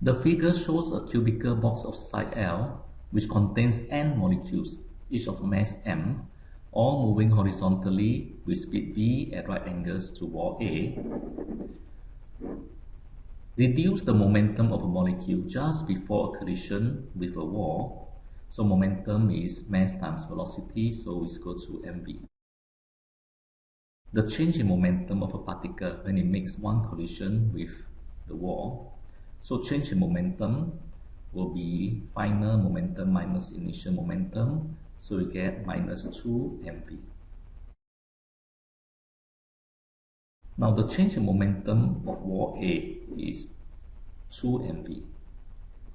The figure shows a cubical box of size L which contains n molecules, each of mass m, all moving horizontally with speed v at right angles to wall A. Reduce the momentum of a molecule just before a collision with a wall. So momentum is mass times velocity, so it's equal to mv. The change in momentum of a particle when it makes one collision with the wall. So change in momentum will be final momentum minus initial momentum, so we get minus 2 mv. Now the change in momentum of wall A is 2 mv,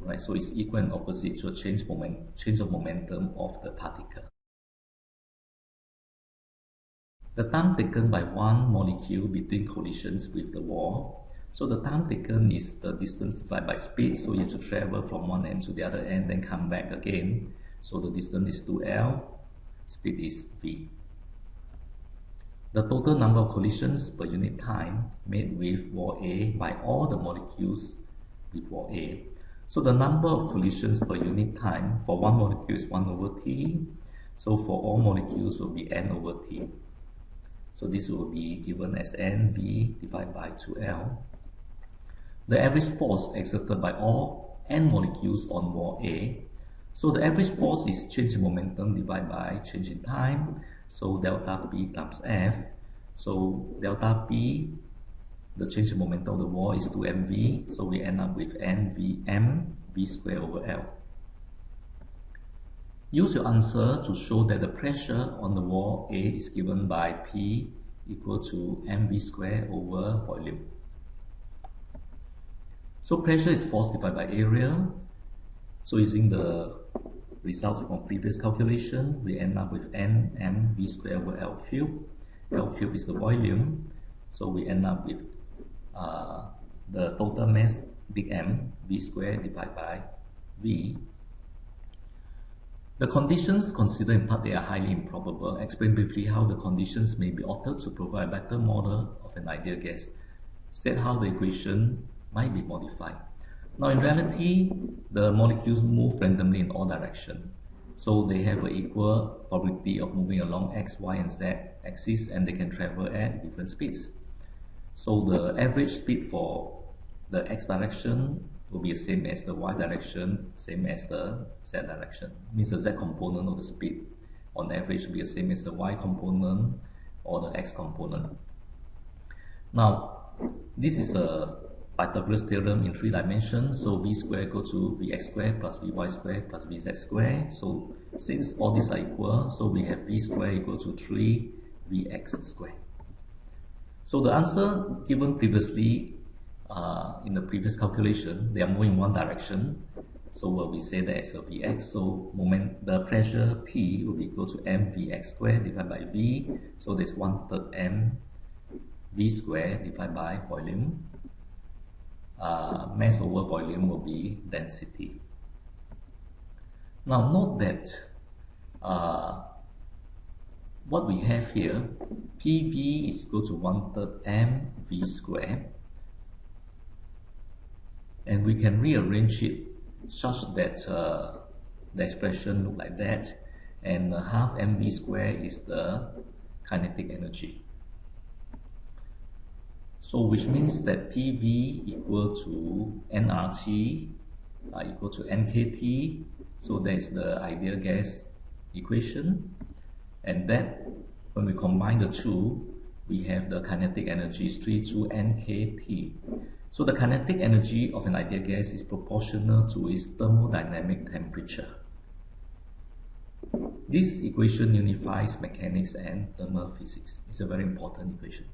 right? So it's equal and opposite to a change of momentum of the particle. The time taken by one molecule between collisions with the wall. So the time taken is the distance divided by speed. So you have to travel from one end to the other end, then come back again. So the distance is 2L, speed is v. The total number of collisions per unit time made with wall A by all the molecules with wall A. So the number of collisions per unit time for one molecule is 1 over T. So for all molecules will be N over T. So this will be given as NV divided by 2L. The average force exerted by all N molecules on wall A. So the average force is change in momentum divided by change in time. So delta P times F. So delta P, the change in momentum of the wall is 2mv. So we end up with NVm v squared over L. Use your answer to show that the pressure on the wall A is given by P equal to mv squared over volume. So pressure is force divided by area. So using the results from previous calculation, we end up with nmv squared over L cubed. L cubed is the volume. So we end up with the total mass, big M, v squared divided by v. The conditions considered in part A are highly improbable. Explain briefly how the conditions may be altered to provide a better model of an ideal gas. State how the equation might be modified. Now in reality, the molecules move randomly in all directions. So they have an equal probability of moving along x, y, and z axis, and they can travel at different speeds. So the average speed for the x direction will be the same as the y direction, same as the z direction. Means the z component of the speed on average will be the same as the y component or the x component. Now, this is a Pythagoras theorem in 3 dimensions. So v squared equal to vx squared plus vy squared plus vz squared. So since all these are equal, so we have v squared equal to 3vx squared. So the answer given previously in the previous calculation, they are moving in one direction. So we say that as a Vx. So the pressure P will be equal to mvx squared divided by V. So there's 1/3 m v squared divided by volume. Mass over volume will be density. Now note that what we have here, PV is equal to 1/3 m v squared. And we can rearrange it such that the expression look like that, and half mv squared is the kinetic energy. So which means that PV equal to nRT equal to nKT. So that is the ideal gas equation, and that when we combine the two, we have the kinetic energy is 32 nKT. So the kinetic energy of an ideal gas is proportional to its thermodynamic temperature. This equation unifies mechanics and thermal physics. It's a very important equation.